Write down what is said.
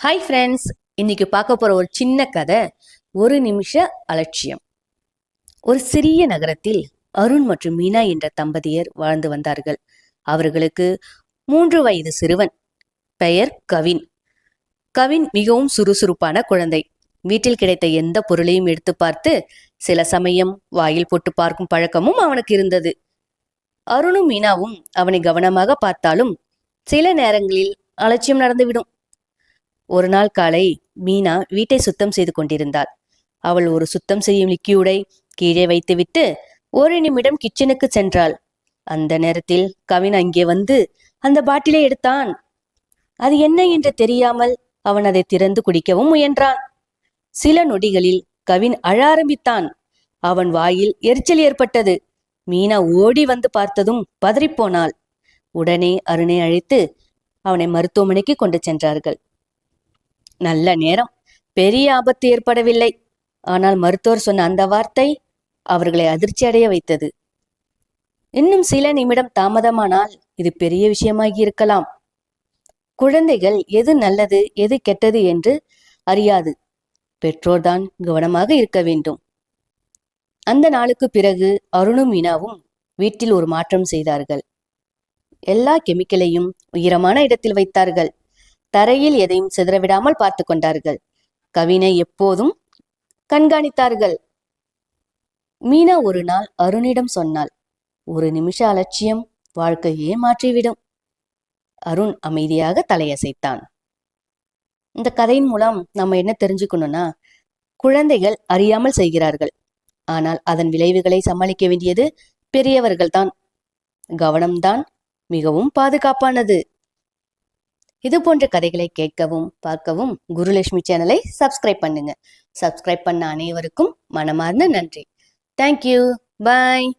Hi friends, இன்னைக்கு பார்க்க போற ஒரு சின்ன கதை, ஒரு நிமிஷ அலட்சியம். ஒரு சிறிய நகரத்தில் அருண் மற்றும் மீனா என்ற தம்பதியர் வாழ்ந்து வந்தார்கள். அவர்களுக்கு 3 வயது சிறுவன். பெயர் கவின். கவின் மிகவும் சுறுசுறுப்பான குழந்தை. வீட்டில் கிடைத்த எந்த பொருளையும் எடுத்து பார்த்து சில சமயம் வாயில் போட்டு பார்க்கும் பழக்கமும் அவனுக்கு இருந்தது. அருணும் மீனாவும் அவனை கவனமாக பார்த்தாலும் சில நேரங்களில் அலட்சியம் நடந்துவிடும். ஒரு நாள் காலை மீனா வீட்டை சுத்தம் செய்து கொண்டிருந்தாள். அவள் ஒரு சுத்தம் செய்யும் லிக்யூடை கீழே வைத்துவிட்டு ஒரு நிமிடம் கிச்சனுக்கு சென்றாள். அந்த நேரத்தில் கவின் அங்கே வந்து அந்த பாட்டிலை எடுத்தான். அது என்ன என்று தெரியாமல் அவன் அதை திறந்து குடிக்கவும் முயன்றான். சில நொடிகளில் கவின் அழ ஆரம்பித்தான். அவன் வாயில் எரிச்சல் ஏற்பட்டது. மீனா ஓடி வந்து பார்த்ததும் பதறிப்போனாள். உடனே அருணை அழைத்து அவனை மருத்துவமனைக்கு கொண்டு சென்றார்கள். நல்ல நேரம், பெரிய ஆபத்து ஏற்படவில்லை. ஆனால் மருத்துவர் சொன்ன அந்த வார்த்தை அவர்களை அதிர்ச்சி அடைய வைத்தது. இன்னும் சில நிமிடம் தாமதமானால் இது பெரிய விஷயமாகி இருக்கலாம். குழந்தைகள் எது நல்லது எது கெட்டது என்று அறியாது. பெற்றோர்தான் கவனமாக இருக்க வேண்டும். அந்த நாளுக்கு பிறகு அருணும் மீனாவும் வீட்டில் ஒரு மாற்றம் செய்தார்கள். எல்லா கெமிக்கலையும் உயரமான இடத்தில் வைத்தார்கள். தரையில் எதையும் சிதறவிடாமல் பார்த்து கொண்டார்கள். கவினை எப்போதும் கண்காணித்தார்கள். மீனா ஒரு நாள் அருணிடம் சொன்னாள், ஒரு நிமிஷ அலட்சியம் வாழ்க்கையே மாற்றிவிடும். அருண் அமைதியாக தலையசைத்தான். இந்த கதையின் மூலம் நம்ம என்ன தெரிஞ்சுக்கணும்னா, குழந்தைகள் அறியாமல் செய்கிறார்கள். ஆனால் அதன் விளைவுகளை சமாளிக்க வேண்டியது பெரியவர்கள்தான். கவனம்தான் மிகவும் பாதுகாப்பானது. இது போன்ற கதைகளை கேட்கவும் பார்க்கவும் குருலட்சுமி சேனலை சப்ஸ்கிரைப் பண்ணுங்க. சப்ஸ்கிரைப் பண்ண அனைவருக்கும் மனமார்ந்த நன்றி. தேங்க்யூ. பாய்.